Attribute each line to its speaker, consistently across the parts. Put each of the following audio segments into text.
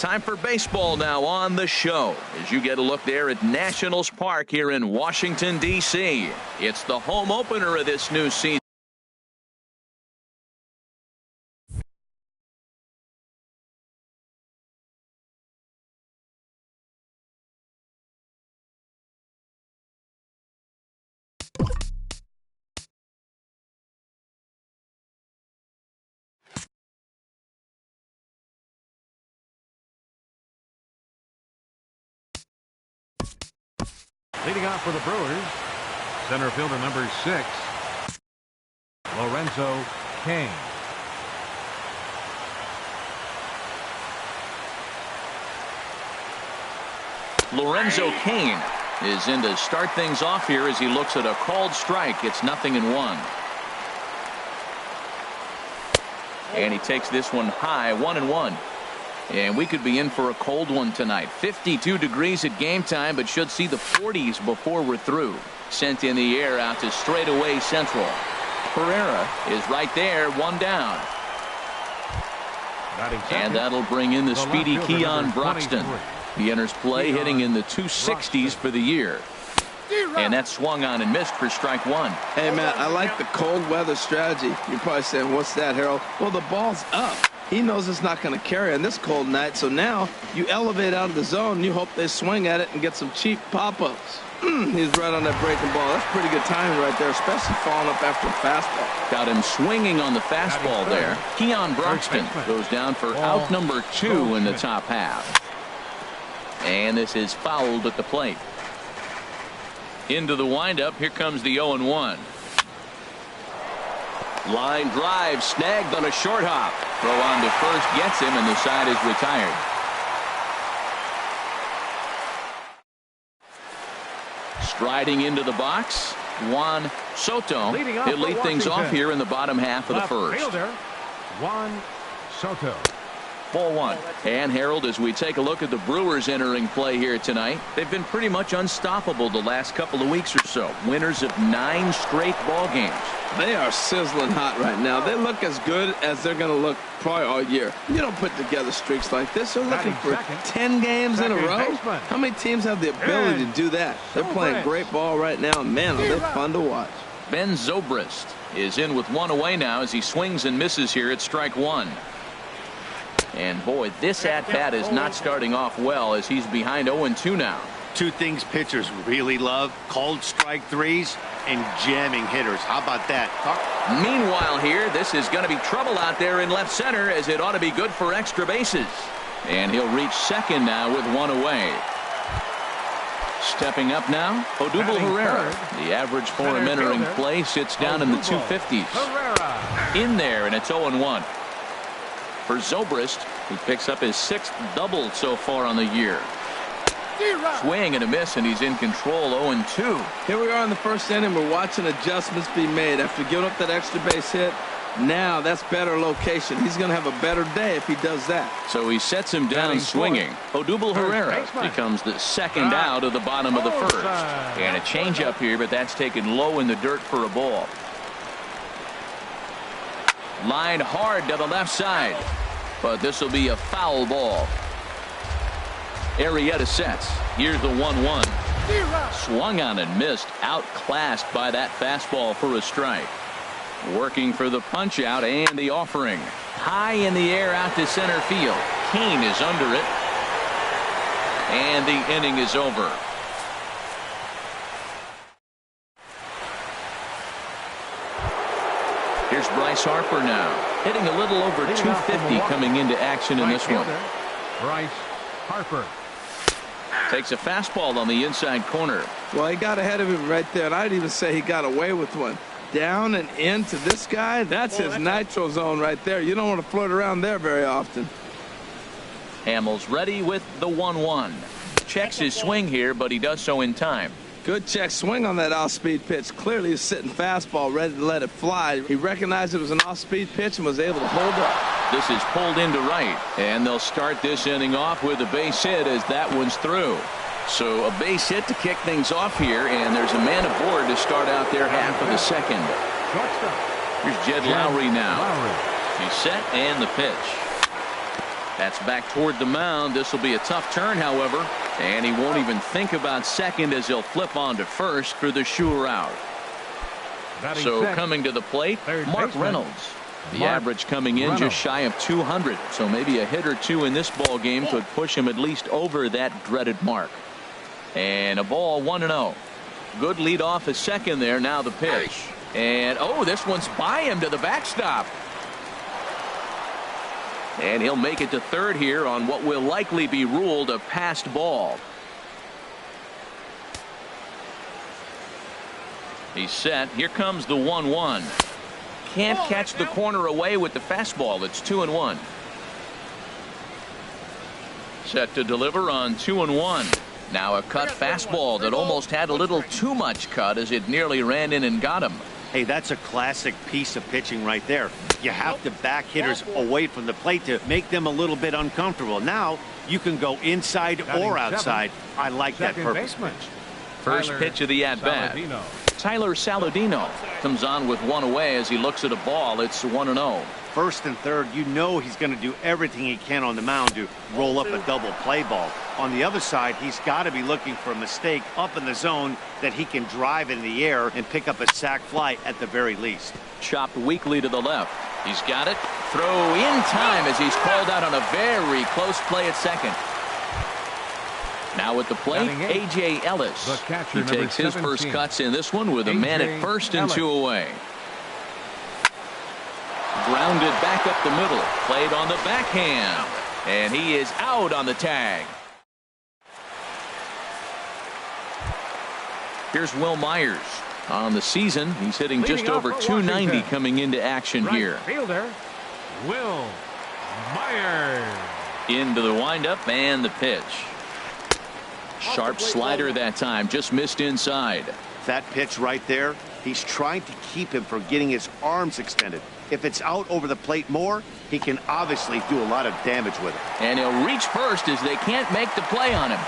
Speaker 1: Time for baseball now on the show as you get a look there at Nationals Park here in Washington, D.C. It's the home opener of this new season.
Speaker 2: Leading off for the Brewers, center fielder number 6, Lorenzo Cain.
Speaker 1: Lorenzo Cain is in to start things off here as he looks at a called strike. It's 0-1. And he takes this one high, 1-1. And we could be in for a cold one tonight. 52 degrees at game time, but should see the 40s before we're through. Sent in the air out to straightaway central. Herrera is right there, one down. And that'll bring in the speedy Keon Broxton. He enters play hitting in the 260s for the year. And that swung on and missed for strike one.
Speaker 3: Hey, Matt, I like the cold weather strategy. You're probably saying, what's that, Harold? Well, the ball's up. He knows it's not going to carry on this cold night, so now you elevate out of the zone. You hope they swing at it and get some cheap pop-ups. He's right on that breaking ball. That's pretty good timing right there, especially falling up after a fastball.
Speaker 1: Got him swinging on the fastball there. Keon Broxton goes down for out number 2 in the top half. And this is fouled at the plate. Into the windup. Here comes the 0-1. Line drive snagged on a short hop. Throw on to first gets him, and the side is retired. Striding into the box, Juan Soto. He'll lead things off here in the bottom half of the first.
Speaker 2: Fielder, Juan Soto.
Speaker 1: Ball one. And Harold, as we take a look at the Brewers entering play here tonight, they've been pretty much unstoppable the last couple of weeks or so. Winners of 9 straight ball games.
Speaker 3: They are sizzling hot right now. They look as good as they're going to look probably all year. You don't put together streaks like this. They're looking for 10 games in a row. How many teams have the ability to do that? They're playing great ball right now, and man, are they fun to watch.
Speaker 1: Ben Zobrist is in with one away now as he swings and misses here at strike one. And boy, this at-bat is not starting off well as he's behind 0-2 now.
Speaker 4: Two things pitchers really love: cold strike threes and jamming hitters. How about that?
Speaker 1: Meanwhile here, this is going to be trouble out there in left center as it ought to be good for extra bases. And he'll reach second now with one away. Stepping up now, Odubel Herrera. The average for him entering play sits down in the 250s. In there, and it's 0-1. For Zobrist, who picks up his 6th double so far on the year. Swing and a miss, and he's in control. 0-2.
Speaker 3: Here we are in the first inning. We're watching adjustments be made after giving up that extra base hit. Now that's better location. He's going to have a better day if he does that.
Speaker 1: So he sets him down swinging. Odubel Herrera becomes the second out of the bottom of the first. And a changeup here, but that's taken low in the dirt for a ball. Lined hard to the left side, but this will be a foul ball. Arrieta sets. Here's the 1-1. Swung on and missed. Outclassed by that fastball for a strike. Working for the punch out and the offering. High in the air out to center field. Cain is under it. And the inning is over. Here's Bryce Harper now, hitting a little over 250 coming into action in this one.
Speaker 2: Bryce Harper
Speaker 1: takes a fastball on the inside corner.
Speaker 3: Well, he got ahead of him right there, and I'd even say he got away with one. Down and into this guy, that's his nitro zone right there. You don't want to float around there very often.
Speaker 1: Hamels ready with the 1-1. Checks his swing here, but he does so in time.
Speaker 3: Good check swing on that off-speed pitch. Clearly a sitting fastball ready to let it fly. He recognized it was an off-speed pitch and was able to hold up.
Speaker 1: This is pulled into right, and they'll start this inning off with a base hit as that one's through. So a base hit to kick things off here, and there's a man aboard to start out their half of the second. Here's Jed Lowry now. He's set and the pitch. That's back toward the mound. This will be a tough turn, however, and he won't even think about second as he'll flip on to first for the sure out. So coming to the plate, Mark Reynolds. The average coming in just shy of 200, so maybe a hit or two in this ball game could push him at least over that dreaded mark. And a ball, 1-0. Good lead off at second there. Now the pitch. And oh, this one's by him to the backstop. And he'll make it to third here on what will likely be ruled a passed ball. He's set. Here comes the 1-1. Can't catch the corner away with the fastball. It's 2-1. Set to deliver on 2-1. Now a cut fastball that almost had a little too much cut as it nearly ran in and got him.
Speaker 4: Hey, that's a classic piece of pitching right there. You have to back hitters away from the plate to make them a little bit uncomfortable. Now you can go inside or outside. I like that purpose.
Speaker 1: First pitch of the at-bat. Tyler Saladino comes on with one away as he looks at a ball. It's 1-0.
Speaker 4: First and third, you know he's going to do everything he can on the mound to roll up a double play ball. On the other side, he's got to be looking for a mistake up in the zone that he can drive in the air and pick up a sac fly at the very least.
Speaker 1: Chopped weakly to the left. He's got it. Throw in time as he's called out on a very close play at second. Now at the plate, A.J. Ellis. He takes his first cuts in this one with a man at first and 2 away. Grounded back up the middle. Played on the backhand. And he is out on the tag. Here's Will Myers. On the season, he's hitting just over 290 coming into action here.
Speaker 2: Fielder, Will Myers.
Speaker 1: Into the windup and the pitch. Sharp slider that time, just missed inside.
Speaker 4: That pitch right there, he's trying to keep him from getting his arms extended. If it's out over the plate more, he can obviously do a lot of damage with it.
Speaker 1: And he'll reach first as they can't make the play on him.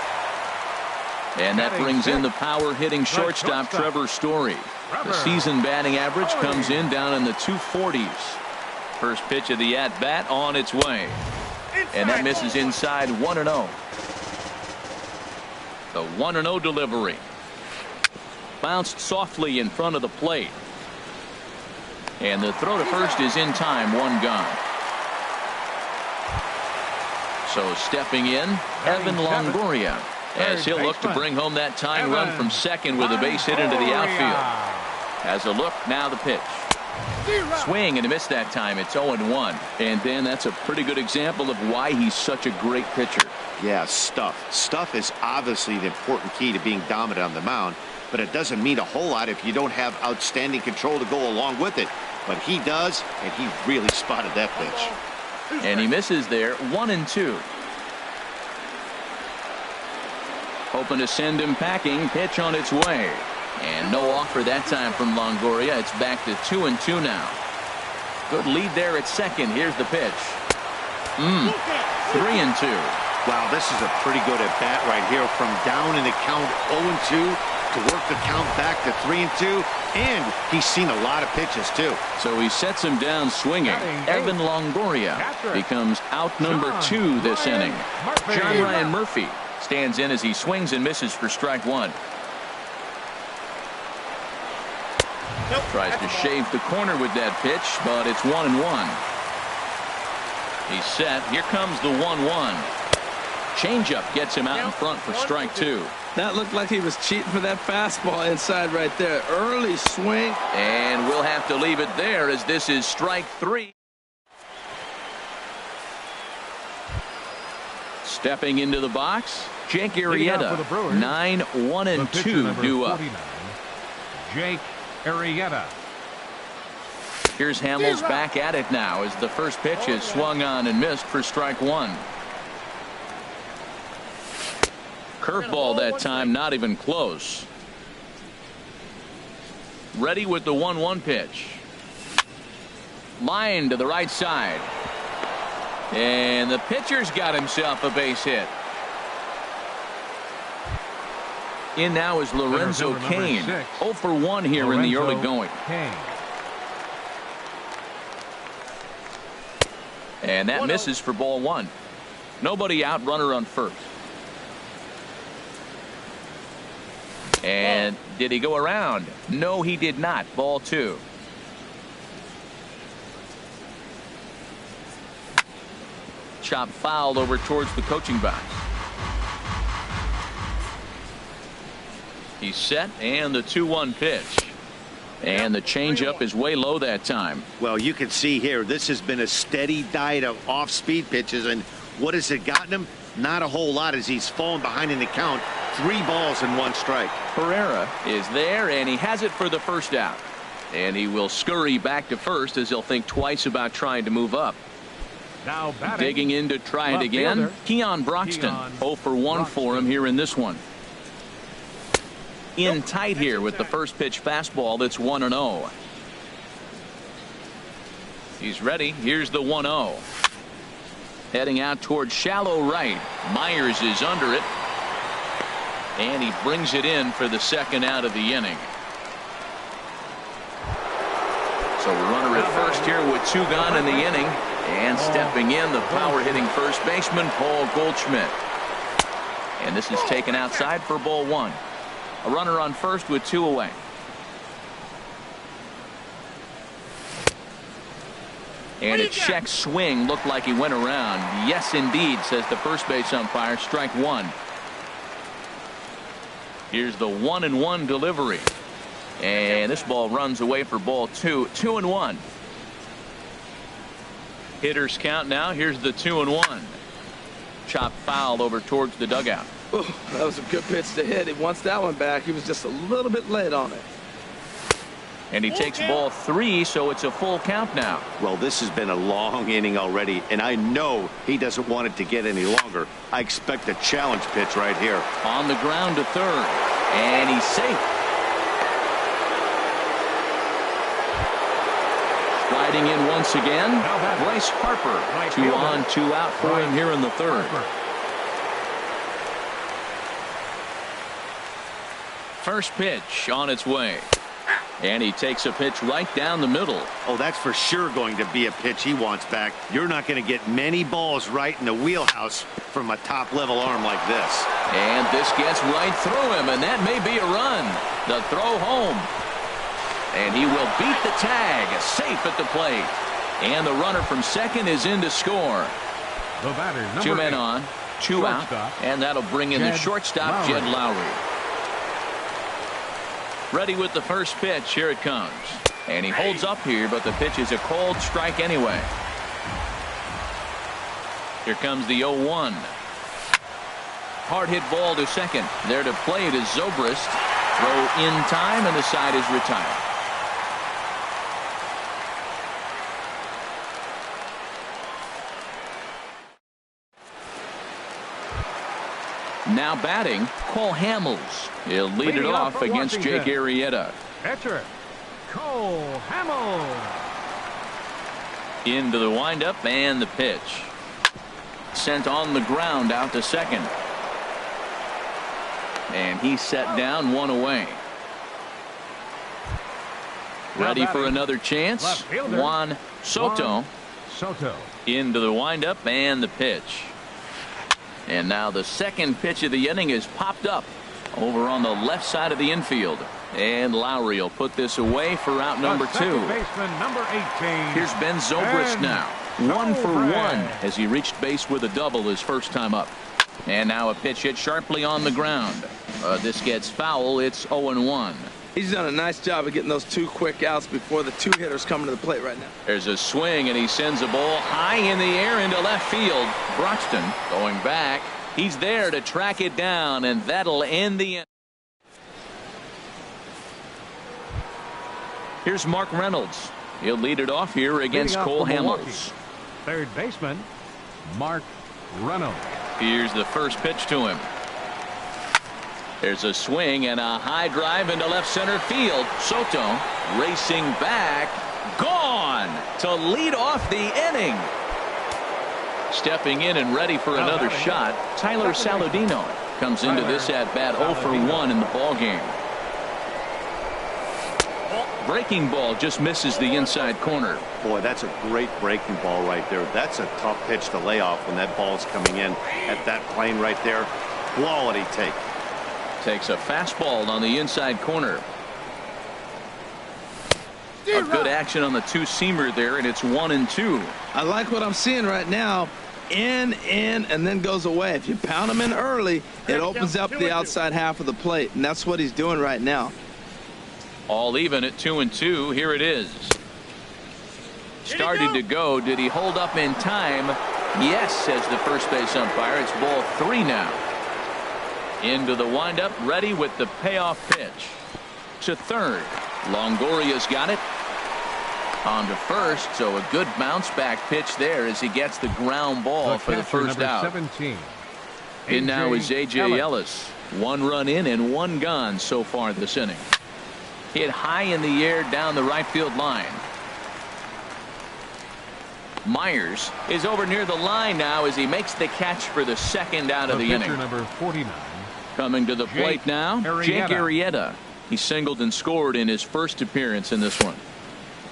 Speaker 1: And that brings in the power hitting shortstop Trevor Story. The season batting average comes in down in the 240s. First pitch of the at bat on its way. And that misses inside. 1-0. The 1-0 delivery. Bounced softly in front of the plate. And the throw to first is in time. 1 gone. So stepping in, Evan Longoria, as he'll look to bring home that tying run from second with a base hit into the outfield. Has a look, now the pitch. Swing and a miss that time. It's 0-1. And then that's a pretty good example of why he's such a great pitcher.
Speaker 4: Yeah, stuff. Stuff is obviously the important key to being dominant on the mound, but it doesn't mean a whole lot if you don't have outstanding control to go along with it. But he does, and he really spotted that pitch.
Speaker 1: And he misses there. 1-2. Hoping to send him packing. Pitch on its way. And no offer that time from Longoria. It's back to 2-2 now. Good lead there at second. Here's the pitch. 3-2.
Speaker 4: Wow, this is a pretty good at bat right here. From down in the count 0-2 to work the count back to 3-2. And he's seen a lot of pitches too.
Speaker 1: So he sets him down swinging. Evan Longoria becomes out number 2 this inning. John Ryan Murphy stands in as he swings and misses for strike 1. Tries to shave the corner with that pitch, but it's 1-1. He's set. Here comes the 1-1. Changeup gets him out in front for strike 2.
Speaker 3: That looked like he was cheating for that fastball inside right there. Early swing.
Speaker 1: And we'll have to leave it there as this is strike 3. Stepping into the box, Jake Arrieta. 9-1-2 due up.
Speaker 2: Jake Arrieta.
Speaker 1: Here's Hamels back at it now as the first pitch is swung on and missed for strike 1. Curveball that time, not even close. Ready with the 1-1 pitch. Line to the right side. And the pitcher's got himself a base hit. In now is Lorenzo Cain. 0 for 1 here in the early going. And that misses for ball 1. Nobody out, runner on first. And did he go around? No, he did not. Ball 2. Chop fouled over towards the coaching box. He's set, and the 2-1 pitch. And the changeup is way low that time.
Speaker 4: Well, you can see here, this has been a steady diet of off-speed pitches, and what has it gotten him? Not a whole lot, as he's fallen behind in the count. 3 balls and 1 strike.
Speaker 1: Herrera is there, and he has it for the first out. And he will scurry back to first as he'll think twice about trying to move up.
Speaker 2: Now batting,
Speaker 1: digging in to try it
Speaker 2: left
Speaker 1: again.
Speaker 2: fielder,
Speaker 1: Keon Broxton. 0 for 1 for him here in this one. In tight here with the first pitch fastball that's 1-0. He's ready. Here's the 1-0. Heading out towards shallow right. Myers is under it. And he brings it in for the second out of the inning. So runner at first here with 2 gone in the inning. And stepping in, the power hitting first baseman, Paul Goldschmidt. And this is taken outside for ball 1. A runner on first with 2 away. And a check swing looked like he went around. Yes, indeed, says the first base umpire. Strike 1. Here's the 1-1 delivery. And this ball runs away for ball 2. 2-1. Hitters count now. Here's the 2-1. Chop foul over towards the dugout.
Speaker 3: Ooh, that was a good pitch to hit. He wants that one back. He was just a little bit late on it.
Speaker 1: And he takes ball 3, so it's a full count now.
Speaker 4: Well, this has been a long inning already, and I know he doesn't want it to get any longer. I expect a challenge pitch right here.
Speaker 1: On the ground to third, and he's safe. Striding in once again, Bryce Harper. 2 on, 2 out for him here in the third. First pitch on its way. And he takes a pitch right down the middle.
Speaker 4: Oh, that's for sure going to be a pitch he wants back. You're not going to get many balls right in the wheelhouse from a top-level arm like this.
Speaker 1: And this gets right through him, and that may be a run. The throw home. And he will beat the tag, safe at the plate. And the runner from second is in to score.
Speaker 2: The batter, number
Speaker 1: 2 men
Speaker 2: 8,
Speaker 1: on, 2 out, and that'll bring in the shortstop, Jed Lowry. Ready with the first pitch. Here it comes. And he holds up here, but the pitch is a cold strike anyway. Here comes the 0-1. Hard hit ball to second. There to play it is Zobrist. Throw in time, and the side is retired. Now batting, Cole Hamels. He'll lead it off against Jake Arrieta.
Speaker 2: Pitcher, Cole Hamels.
Speaker 1: Into the windup and the pitch. Sent on the ground out to second. And he's set down, 1 away. Ready for another chance. Juan Soto. Into the windup and the pitch. And now the second pitch of the inning is popped up over on the left side of the infield. And Lowry will put this away for out number 2.
Speaker 2: Baseman, number 18.
Speaker 1: Here's Ben Zobrist now. 1 for 1 as he reached base with a double his first time up. And now a pitch hit sharply on the ground. This gets foul. It's 0-1.
Speaker 3: He's done a nice job of getting those 2 quick outs before the 2 hitters coming to the plate right now.
Speaker 1: There's a swing, and he sends a ball high in the air into left field. Broxton going back. He's there to track it down, and that'll end the inning. Here's Mark Reynolds. He'll lead it off here against Cole Hamels.
Speaker 2: Third baseman, Mark Reynolds.
Speaker 1: Here's the first pitch to him. There's a swing and a high drive into left center field. Soto racing back. Gone to lead off the inning. Stepping in and ready for another shot. Tyler Saladino comes into this at bat 0 for 1 in the ball game. Breaking ball just misses the inside corner.
Speaker 4: Boy, that's a great breaking ball right there. That's a tough pitch to lay off when that ball's coming in at that plane right there. Quality take.
Speaker 1: Takes a fastball on the inside corner. A good action on the two-seamer there, and it's 1-2.
Speaker 3: I like what I'm seeing right now. In, and then goes away. If you pound him in early, it opens up the outside half of the plate, and that's what he's doing right now.
Speaker 1: All even at 2-2. Here it is. Started to go. Did he hold up in time? Yes, says the first base umpire. It's ball 3 now. Into the windup, ready with the payoff pitch. To third. Longoria's got it. On to first, so a good bounce back pitch there as he gets the ground ball for the first out.
Speaker 2: 17.
Speaker 1: In now is A.J. Ellis. 1 run in and 1 gone so far this inning. Hit high in the air down the right field line. Myers is over near the line now as he makes the catch for the second out of the inning.
Speaker 2: Number 49.
Speaker 1: Coming to the plate now, Jake Arrieta. He singled and scored in his first appearance in this one.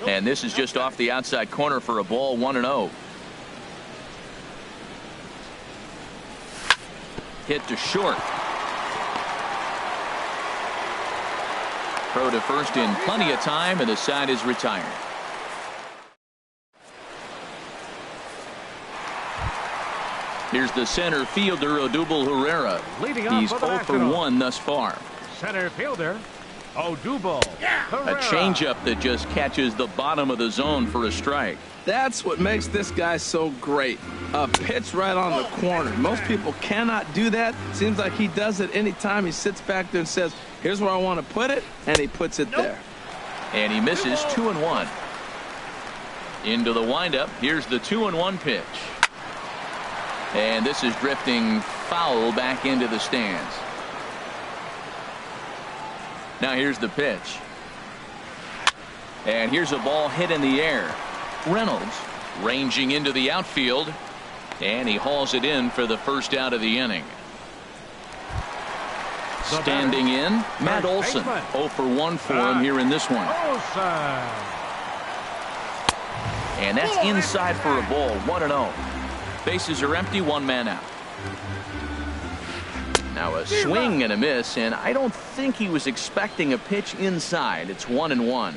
Speaker 1: And this is just off the outside corner for a ball, 1-0. Hit to short. Throw to first in plenty of time, and the side is retired. Here's the center fielder, Odubel Herrera. He's 0 for 1 thus far.
Speaker 2: Center fielder, Odubel Herrera.
Speaker 1: A changeup that just catches the bottom of the zone for a strike.
Speaker 3: That's what makes this guy so great. A pitch right on the corner. Most people cannot do that. Seems like he does it anytime he sits back there and says, here's where I want to put it, and he puts it there.
Speaker 1: And he misses 2-1. Into the windup. Here's the 2-1 pitch. And this is drifting foul back into the stands. Now here's the pitch. And here's a ball hit in the air. Reynolds ranging into the outfield, and he hauls it in for the first out of the inning. Standing in, Matt Olson. 0 for 1 for him here in this one. And that's inside for a ball, 1-0. Bases are empty, 1 man out. Now a swing and a miss, and I don't think he was expecting a pitch inside. It's 1-1.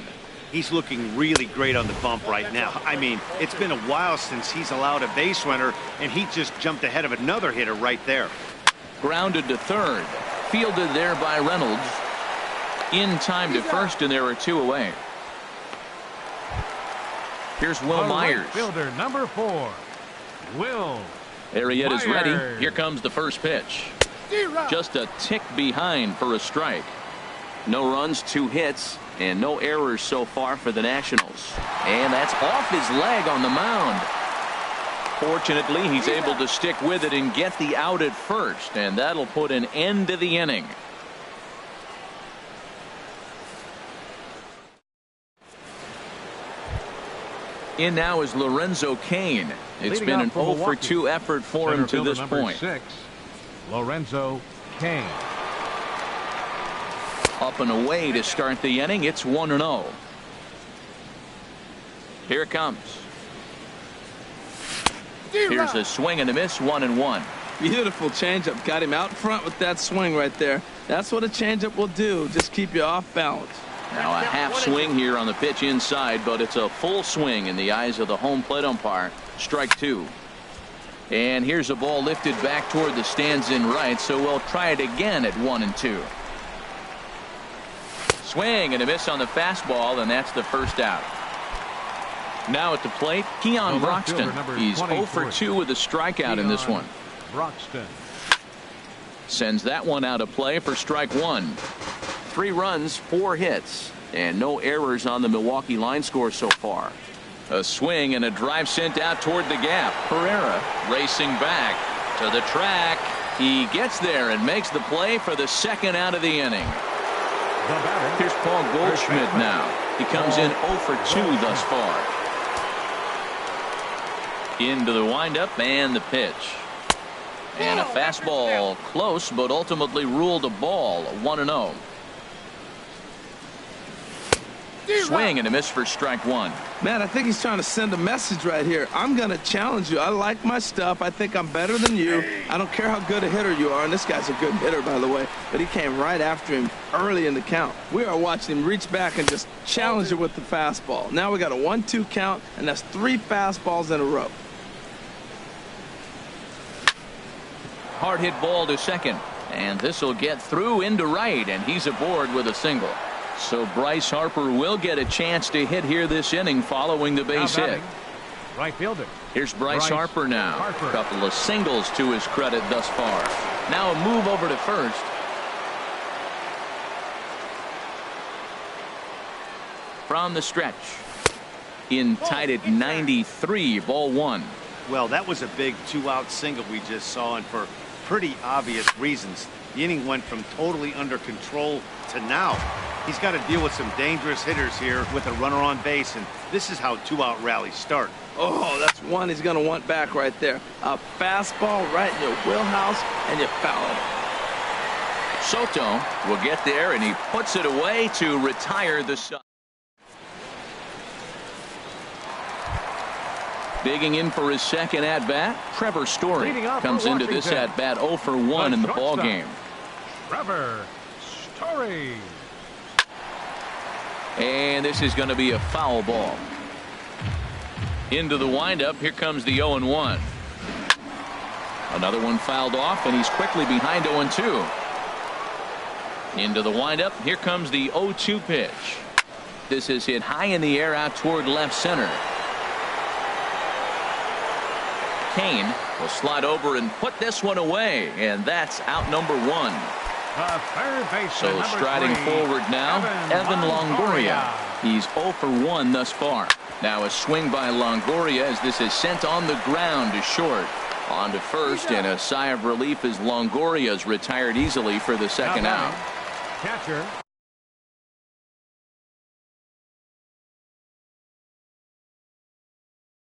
Speaker 4: He's looking really great on the bump right now. I mean, it's been a while since he's allowed a base runner, and he just jumped ahead of another hitter right there.
Speaker 1: Grounded to third. Fielded there by Reynolds. In time to first, and there are 2 away. Here's Will Myers.
Speaker 2: Fielder number 4. Will
Speaker 1: Arrieta's
Speaker 2: Myers.
Speaker 1: ready. Here comes the first pitch. Just a tick behind for a strike. No runs, 2 hits, and no errors so far for the Nationals. And that's off his leg on the mound. Fortunately, he's able to stick with it and get the out at first, and that'll put an end to the inning. In now is Lorenzo Cain. It's been an 0 for 2 effort for him to this point.
Speaker 2: 6, Lorenzo Cain.
Speaker 1: Up and away to start the inning. It's 1-0. Here it comes. Here's a swing and a miss, 1-1.
Speaker 3: Beautiful changeup. Got him out front with that swing right there. That's what a changeup will do. Just keep you off balance.
Speaker 1: Now a half swing here on the pitch inside, but it's a full swing in the eyes of the home plate umpire. Strike 2. And here's a ball lifted back toward the stands in right, so we'll try it again at 1-2. Swing and a miss on the fastball, and that's the first out. Now at the plate, Keon Broxton. He's 0 for 2 with a strikeout in this one.
Speaker 2: Broxton
Speaker 1: sends that one out of play for strike 1. 3 runs, 4 hits, and no errors on the Milwaukee line score so far. A swing and a drive sent out toward the gap. Herrera racing back to the track. He gets there and makes the play for the second out of the inning. Here's Paul Goldschmidt now. He comes in 0 for 2 thus far. Into the windup and the pitch. And a fastball close, but ultimately ruled a ball, 1-0. Swing and a miss for strike one.
Speaker 3: Man, I think he's trying to send a message right here. I'm going to challenge you. I like my stuff. I think I'm better than you. I don't care how good a hitter you are. And this guy's a good hitter, by the way. But he came right after him early in the count. We are watching him reach back and just challenge it with the fastball. Now we got a 1-2 count, and that's 3 fastballs in a row.
Speaker 1: Hard hit ball to second. And this will get through into right, and he's aboard with a single. So Bryce Harper will get a chance to hit here this inning following the base hit.
Speaker 2: Right fielder.
Speaker 1: Here's Bryce Harper now. A couple of singles to his credit thus far. Now a move over to first. From the stretch. In tied at 93, ball 1.
Speaker 4: Well, that was a big 2-out single we just saw, and for pretty obvious reasons. The inning went from totally under control to now. He's got to deal with some dangerous hitters here with a runner on base, and this is how 2-out rallies start.
Speaker 3: Oh, that's one he's going to want back right there. A fastball right in your wheelhouse, and you foul it.
Speaker 1: Soto will get there, and he puts it away to retire the side. Digging in for his second at-bat, Trevor Story comes into this at-bat 0 for 1 in the ballgame.
Speaker 2: Trevor Story.
Speaker 1: And this is going to be a foul ball. Into the windup, here comes the 0-1. Another one fouled off, and he's quickly behind 0-2. Into the windup, here comes the 0-2 pitch. This is hit high in the air out toward left center. Kane will slide over and put this one away, and that's out number 1. So striding forward now, Evan Longoria. He's 0 for 1 thus far. Now a swing by Longoria as this is sent on the ground to short. On to first, and a sigh of relief as Longoria's retired easily for the second out.
Speaker 2: Catcher.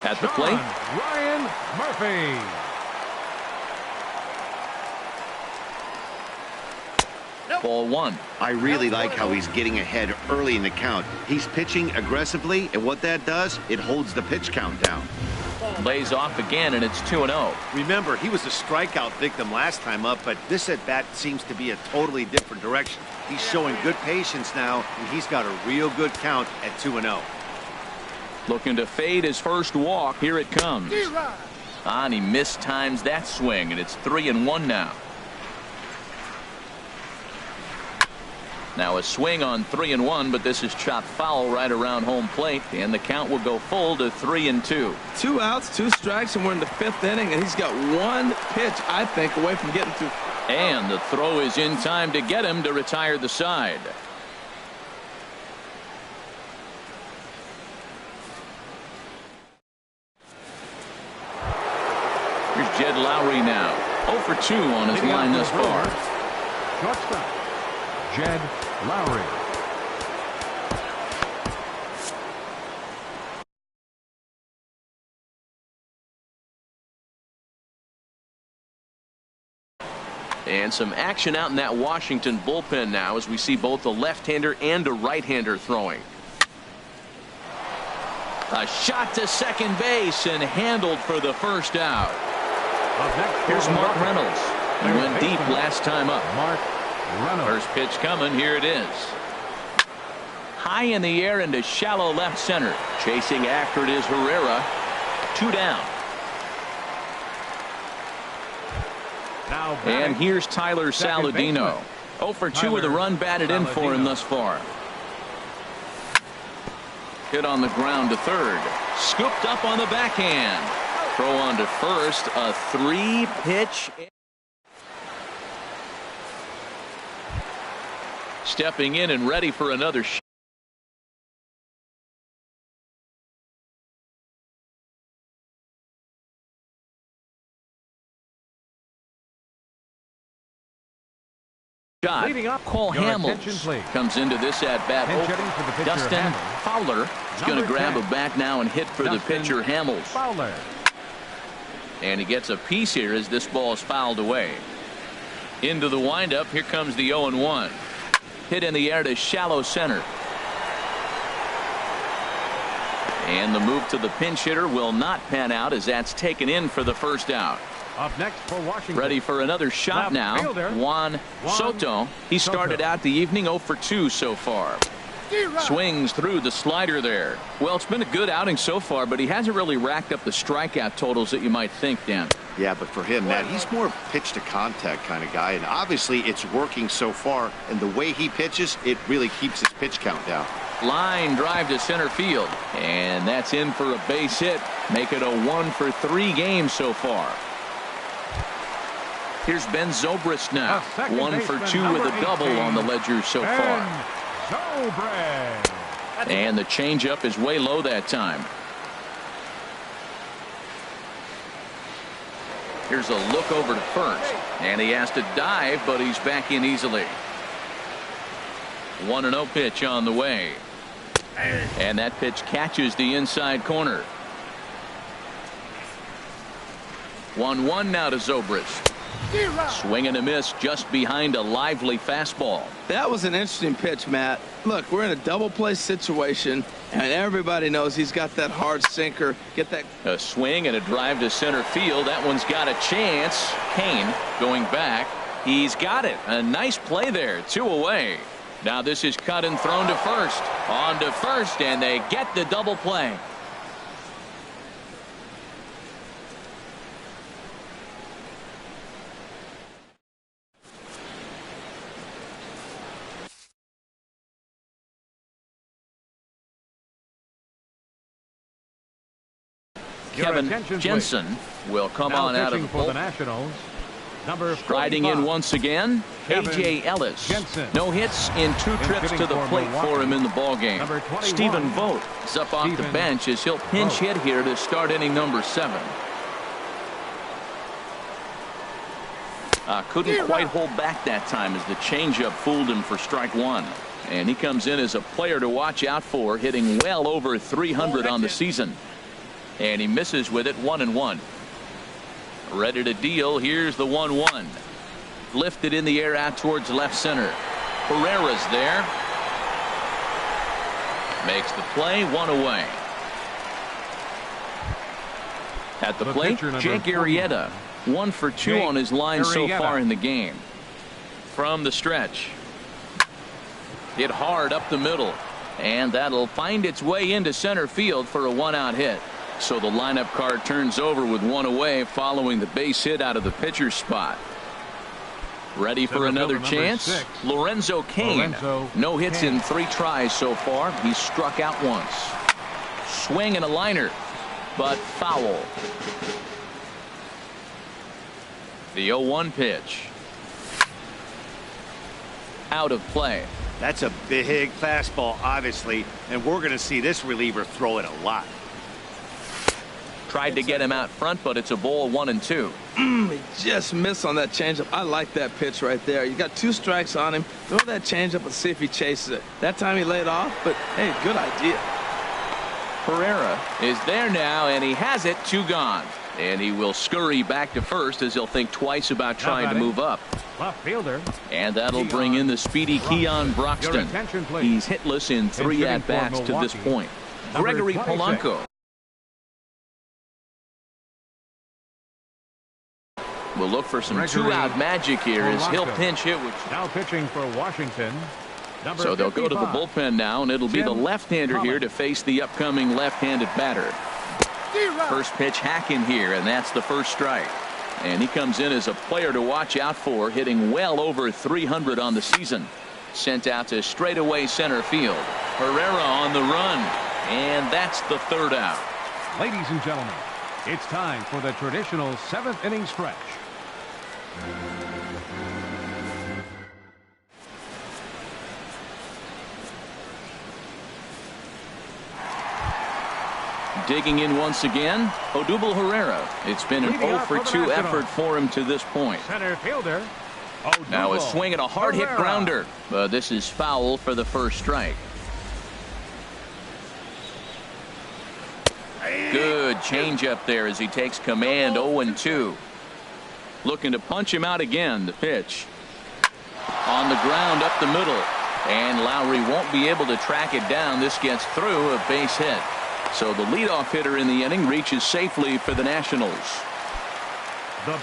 Speaker 1: At the plate,
Speaker 2: Ryan Murphy.
Speaker 1: ball 1.
Speaker 4: I really like how he's getting ahead early in the count. He's pitching aggressively, and what that does, it holds the pitch count down.
Speaker 1: Lays off again, and it's 2-0.
Speaker 4: Remember, he was a strikeout victim last time up, but this at-bat seems to be a totally different direction. He's showing good patience now, and he's got a real good count at 2-0.
Speaker 1: Looking to fade his first walk. Here it comes. And he mistimes that swing, and it's 3-1 now. Now a swing on 3-1, but this is chopped foul right around home plate, and the count will go full to 3-2.
Speaker 3: 2 outs, 2 strikes, and we're in the 5th inning, and he's got 1 pitch, I think, away from getting through.
Speaker 1: And the throw is in time to get him to retire the side. Here's Jed Lowry now. 0 for 2 on his line thus far.
Speaker 2: Shortstop, Jed Lowry.
Speaker 1: And some action out in that Washington bullpen now as we see both a left-hander and a right-hander throwing. A shot to second base and handled for the first out. Here's Mark Reynolds. He went deep last time up.
Speaker 2: Mark Reynolds.
Speaker 1: First pitch coming. Here it is. High in the air into shallow left center. Chasing after it is Herrera. 2 down. And here's Tyler Saladino. 0 for 2 with a run batted in for him thus far. Hit on the ground to third. Scooped up on the backhand. Throw on to first. A 3-pitch. Stepping in and ready for another shot. Cole Hamels comes into this at bat. Dustin Fowler is going to grab a bat now and hit for the pitcher Hamels. And he gets a piece here as this ball is fouled away. Into the windup. Here comes the 0-1. Hit in the air to shallow center. And the move to the pinch hitter will not pan out as that's taken in for the first out.
Speaker 2: Up next for Washington.
Speaker 1: Ready for another shot
Speaker 2: Left
Speaker 1: now.
Speaker 2: fielder,
Speaker 1: Juan Soto. He started out the evening 0 for 2 so far. Swings through the slider there. Well, it's been a good outing so far, but he hasn't really racked up the strikeout totals that you might think, Dan.
Speaker 4: Yeah, but for him, Matt, he's more pitch to contact kind of guy, and obviously it's working so far, and the way he pitches, it really keeps his pitch count down.
Speaker 1: Line drive to center field, and that's in for a base hit. Make it a 1 for 3 game so far. Here's Ben Zobrist now. 1 for 2 with a double on the ledger so far. And the changeup is way low that time. Here's a look over to first, and he has to dive, but he's back in easily. 1-0 pitch on the way, and that pitch catches the inside corner. 1-1 now to Zobrist. Swing and a miss just behind a lively fastball.
Speaker 3: That was an interesting pitch, Matt. Look, we're in a double play situation, and everybody knows he's got that hard sinker. Get that.
Speaker 1: A swing and a drive to center field. That one's got a chance. Kane going back. He's got it. A nice play there. 2 away. Now this is cut and thrown to first. On to first, and they get the double play. Kevin Jensen will come
Speaker 2: now
Speaker 1: on out of the
Speaker 2: for the
Speaker 1: bullpen.
Speaker 2: Nationals. Number
Speaker 1: Striding in once again, A.J. Ellis.
Speaker 2: Jensen.
Speaker 1: No hits in 2 trips to the plate for him in the ballgame. Stephen Vogt is up off the bench as he'll pinch hit here to start inning number 7. Couldn't quite hold back that time as the changeup fooled him for strike 1. And he comes in as a player to watch out for, hitting well over 300 on the season. And he misses with it. 1-1. Ready to deal. Here's the 1-1. Lifted in the air out towards left center. Herrera's there. Makes the play. 1 away. At the plate, Jake Arrieta. 1 for 2 on his line so far in the game. From the stretch. Hit hard up the middle. And that'll find its way into center field for a 1-out hit. So the lineup card turns over with 1 away following the base hit out of the pitcher's spot. Ready for another chance?
Speaker 2: 6.
Speaker 1: Lorenzo Cain. No hits in 3 tries so far. He's struck out once. Swing and a liner, but foul. The 0-1 pitch. Out of play.
Speaker 4: That's a big fastball, obviously, and we're going to see this reliever throw it a lot.
Speaker 1: Tried to get him out front, but it's a ball. 1-2.
Speaker 3: He just missed on that changeup. I like that pitch right there. You got 2 strikes on him. Throw that changeup and see if he chases it. That time he laid off, but hey, good idea.
Speaker 1: Herrera is there now, and he has it. 2 gone. And he will scurry back to first as he'll think twice about trying to move up.
Speaker 2: Left fielder.
Speaker 1: And that'll bring in the speedy Keon Broxton. He's hitless in 3 at-bats to this point. Gregory Polanco will look for some 2-out magic here as he'll pinch hit.
Speaker 2: Now pitching for Washington.
Speaker 1: So they'll go to the bullpen now, and it'll be the left-hander here to face the upcoming left-handed batter. First pitch hack in here, and that's the first strike. And he comes in as a player to watch out for, hitting well over 300 on the season. Sent out to straightaway center field. Herrera on the run, and that's the 3rd out.
Speaker 2: Ladies and gentlemen, it's time for the traditional 7th inning stretch.
Speaker 1: Digging in once again, Odubel Herrera. It's been an 0 for 2 effort for him to this point.
Speaker 2: Center fielder.
Speaker 1: Now a swing and a hard hit grounder, but this is foul for the first strike. Good changeup there as he takes command. 0-2. Looking to punch him out again. The pitch on the ground up the middle, and Lowry won't be able to track it down. This gets through. A base hit. So the leadoff hitter in the inning reaches safely for the Nationals.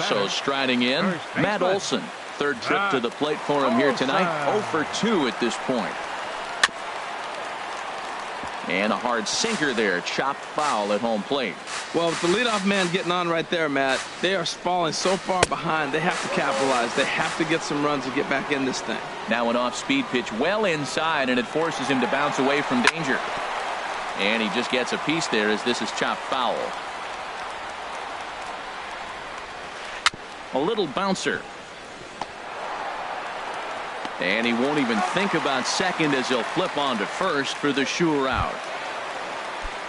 Speaker 1: So striding in, Matt Olson. Third trip to the plate for him here tonight. 0 for 2 at this point. And a hard sinker there. Chopped foul at home plate.
Speaker 3: Well, with the leadoff man getting on right there, Matt, they are falling so far behind. They have to capitalize. They have to get some runs to get back in this thing.
Speaker 1: Now an off-speed pitch well inside, and it forces him to bounce away from danger. And he just gets a piece there as this is chopped foul. A little bouncer. And he won't even think about second as he'll flip on to first for the sure out.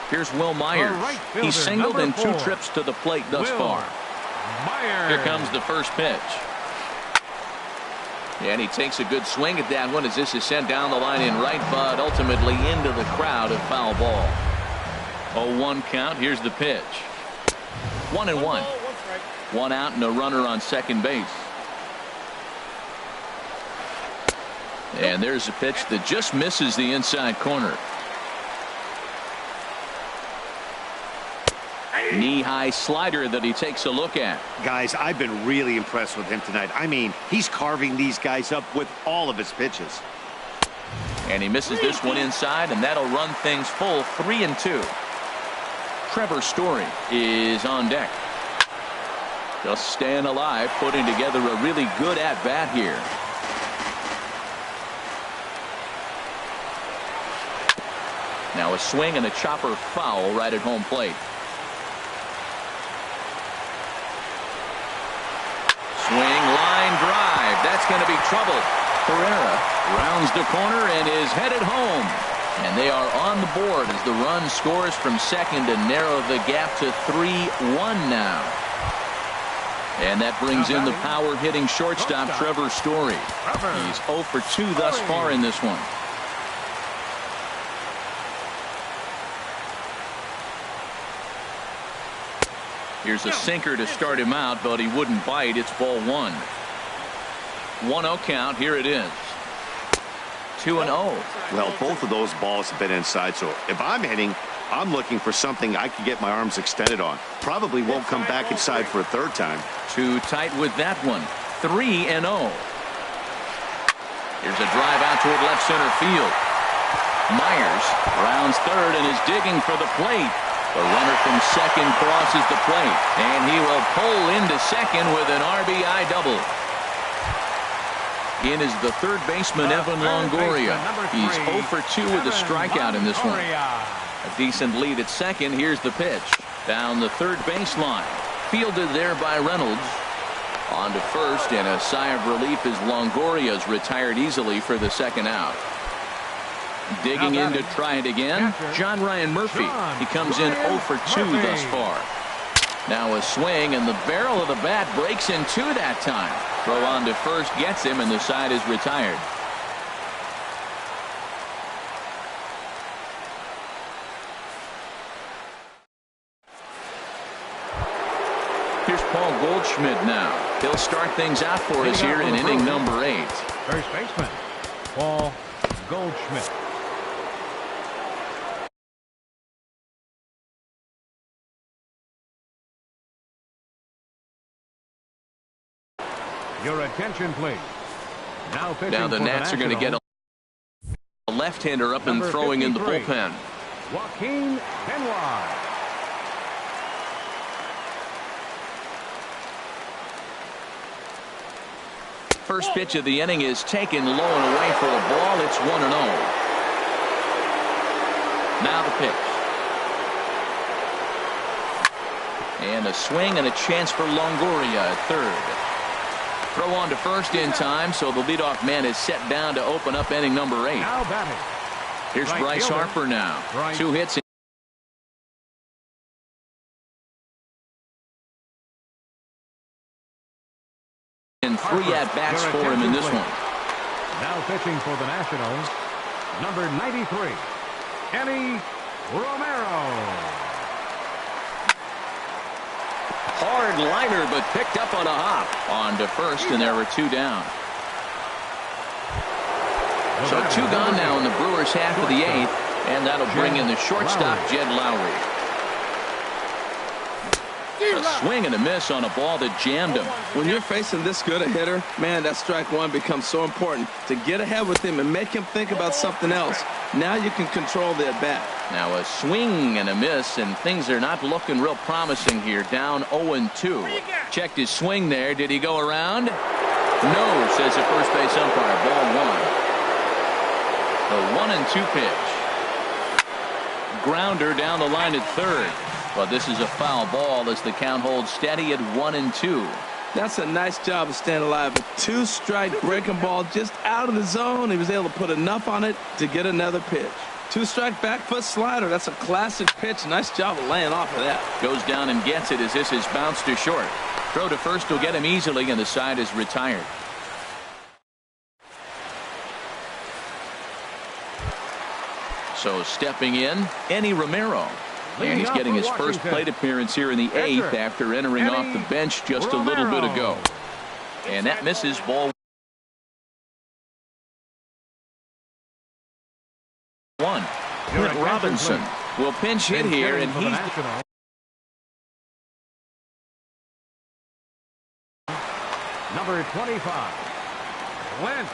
Speaker 1: Here's Will Myers. He's singled in 2 trips to the plate thus far. Here comes the first pitch. And he takes a good swing at that one as this is sent down the line in right, but ultimately into the crowd of foul ball. 0-1 count. Here's the pitch. 1-1. 1 out and a runner on second base. And there's a pitch that just misses the inside corner. Knee-high slider that he takes a look at.
Speaker 4: Guys, I've been really impressed with him tonight. I mean, he's carving these guys up with all of his pitches.
Speaker 1: And he misses this one inside, and that'll run things full 3-2. Trevor Story is on deck. Just staying alive, putting together a really good at-bat here. Now a swing and a chopper foul right at home plate. Swing, line drive. That's going to be trouble. Herrera rounds the corner and is headed home. And they are on the board as the run scores from second to narrow the gap to 3-1 now. And that brings in the power-hitting shortstop Trevor Story. He's 0 for 2 thus far in this one. Here's a sinker to start him out, but he wouldn't bite. It's ball 1. 1-0 count. Here it is. 2-0.
Speaker 4: Well, both of those balls have been inside, so if I'm hitting, I'm looking for something I can get my arms extended on. Probably won't come back inside for a third time.
Speaker 1: Too tight with that one. 3-0. Here's a drive out toward left center field. Myers rounds third and is digging for the plate. The runner from second crosses the plate, and he will pull into second with an RBI double. In is the third baseman, Evan Longoria. He's 0 for 2 with a strikeout in this one. A decent lead at second. Here's the pitch. Down the third baseline. Fielded there by Reynolds. On to first, and a sigh of relief as Longoria's retired easily for the second out. Digging in to try it again, John Ryan Murphy. He comes in 0 for 2 thus far. Now a swing, and the barrel of the bat breaks in 2 that time. Throw on to first gets him, and the side is retired. Here's Paul Goldschmidt now. He'll start things out for us here in inning number 8.
Speaker 2: First baseman, Paul Goldschmidt. Your attention, please. Now
Speaker 1: the Nats are going to get a left-hander up and throwing in the bullpen.
Speaker 2: Joaquin Benoit.
Speaker 1: First pitch of the inning is taken low and away for a ball. It's 1-0. Now the pitch. And a swing and a chance for Longoria at third. Throw on to first in time, so the leadoff man is set down to open up inning number 8.
Speaker 2: Now batting.
Speaker 1: Here's Bryce Harper now. 2 hits and 3 at-bats for him in this one.
Speaker 2: Now pitching for the Nationals, number 93, Kenny Romero.
Speaker 1: Hard liner, but picked up on a hop. On to first, and there were 2 down. So 2 gone now in the Brewers' half of the 8th. And that'll bring in the shortstop, Jed Lowry. A swing and a miss on a ball that jammed him.
Speaker 3: When you're facing this good a hitter, man, that strike one becomes so important to get ahead with him and make him think about something else. Now you can control the at-bat.
Speaker 1: Now a swing and a miss, and things are not looking real promising here. Down 0-2. Checked his swing there. Did he go around? No, says the first base umpire. Ball one. The 1-2 pitch. Grounder down the line at third. But this is a foul ball as the count holds steady at 1-2.
Speaker 3: That's a nice job of staying alive. A 2-strike breaking ball just out of the zone. He was able to put enough on it to get another pitch. 2-strike back foot slider. That's a classic pitch. Nice job of laying off of that.
Speaker 1: Goes down and gets it as this is bounced to short. Throw to first will get him easily, and the side is retired. So stepping in, Enny Romero. And he's getting his first plate appearance here in the 8th after entering off the bench just a little bit ago. And that misses. Ball one. Clint Robinson will pinch hit here, and he's
Speaker 2: number 25, Clint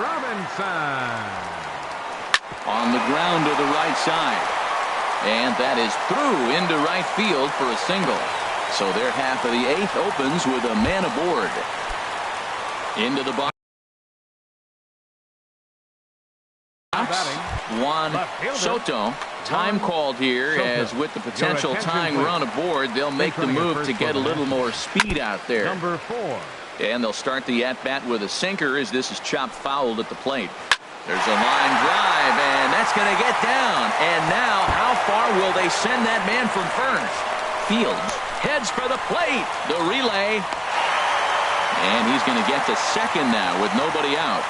Speaker 2: Robinson.
Speaker 1: On the ground to the right side. And that is through into right field for a single. So their half of the 8th opens with a man aboard. Into the box. Juan Soto. Time called here, as with the potential tying run aboard, they'll make the move to get a little more speed out there.
Speaker 2: Number 4.
Speaker 1: And they'll start the at-bat with a sinker as this is chopped fouled at the plate. There's a line drive, and that's going to get down. And now, how far will they send that man from first? Fields heads for the plate. The relay. And he's going to get to second now with nobody out.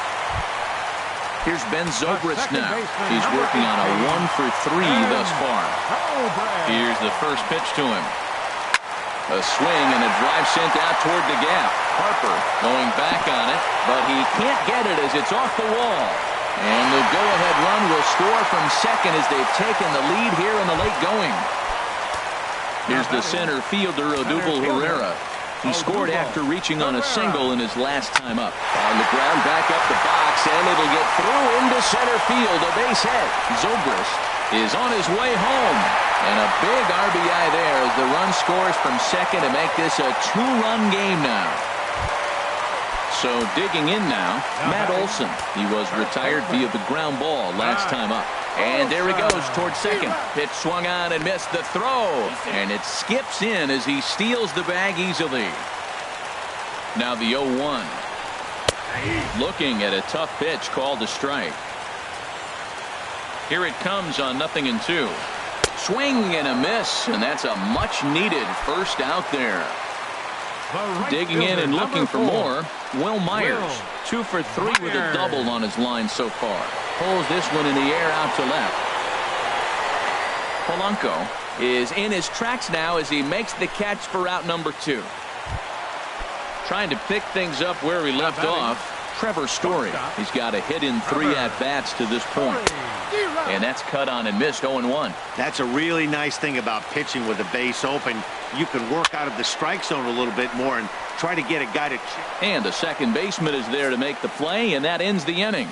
Speaker 1: Here's Ben Zobrist now. He's working on a 1-for-3 thus far. Here's the first pitch to him. A swing and a drive sent out toward the gap. Harper going back on it, but he can't get it as it's off the wall. And the go-ahead run will score from second as they've taken the lead here in the late going. Here's the center fielder, Odubel Herrera. He scored after reaching on a single in his last time up. On the ground, back up the box, and it'll get through into center field. A base hit. Zobrist is on his way home. And a big RBI there as the run scores from second to make this a 2-run game now. So digging in now, Matt Olson. He was retired via the ground ball last time up. And there he goes towards second. Pitch swung on and missed the throw. And it skips in as he steals the bag easily. Now the 0-1. Looking at a tough pitch called a strike. Here it comes on 0-2. Swing and a miss, and that's a much-needed first out there. Digging in and looking for more, Will Myers. 2 for 3 with a double on his line so far. Pulls this one in the air out to left. Polanco is in his tracks now as he makes the catch for out number 2. Trying to pick things up where he left off. Trevor Story. He's got a hit in 3 at-bats to this point. And that's cut on and missed. 0-1.
Speaker 4: That's a really nice thing about pitching with the base open. You can work out of the strike zone a little bit more and try to get a guy to chip.
Speaker 1: And the second baseman is there to make the play, and that ends the inning.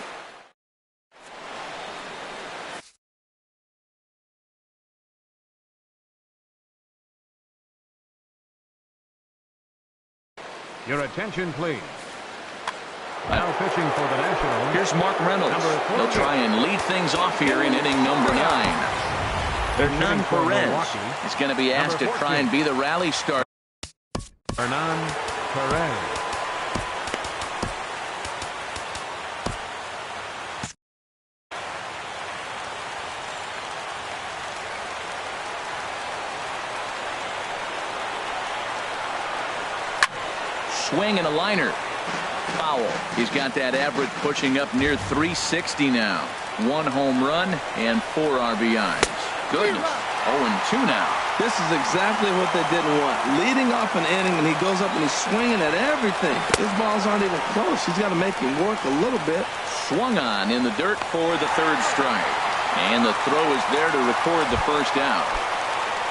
Speaker 2: Your attention, please. Now pitching for the Nationals.
Speaker 1: Here's Mark Reynolds. He'll try and lead things off here in inning number 9. Hernan Perez is going to be asked to try and be the rally starter.
Speaker 2: Hernan Perez.
Speaker 1: Swing and a liner. Foul. He's got that average pushing up near 360 now. 1 home run and 4 RBIs. Goodness. 0-2 now.
Speaker 3: This is exactly what they didn't want. Leading off an inning, and he goes up and he's swinging at everything. His balls aren't even close. He's got to make him work a little bit.
Speaker 1: Swung on in the dirt for the 3rd strike. And the throw is there to record the first down.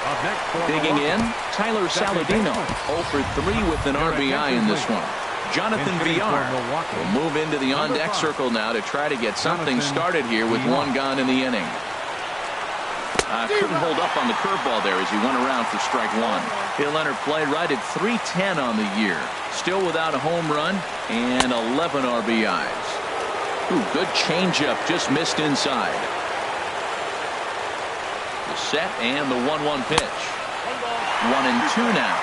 Speaker 2: Up next for
Speaker 1: Digging in, Tyler
Speaker 2: Second
Speaker 1: Saladino,
Speaker 2: baseman.
Speaker 1: 0 for 3 with an RBI in this one. Jonathan
Speaker 2: Hitting for
Speaker 1: Villar
Speaker 2: Milwaukee.
Speaker 1: will move into the
Speaker 2: Number
Speaker 1: on-deck
Speaker 2: 5.
Speaker 1: circle now to try to get something
Speaker 2: Jonathan
Speaker 1: started here with
Speaker 2: Villar.
Speaker 1: one gone in the inning. Couldn't hold up on the curveball there as he went around for strike one. He'll enter play right at 310 on the year. Still without a home run and 11 RBIs. Ooh, good changeup, just missed inside. The set and the 1-1 pitch. 1-2 now.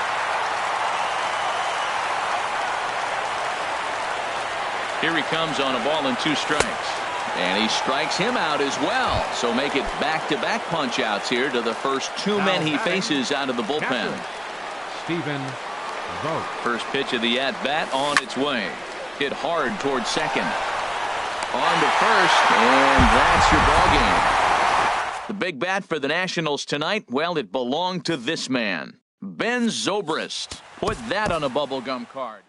Speaker 1: Here he comes on a ball and 2 strikes. And he strikes him out as well. So make it back-to-back punch-outs here to the first 2 men he faces out of the bullpen.
Speaker 2: Stephen Vogt.
Speaker 1: First pitch of the at-bat on its way. Hit hard towards second. On to first, and that's your ballgame. The big bat for the Nationals tonight, well, it belonged to this man. Ben Zobrist. Put that on a bubblegum card.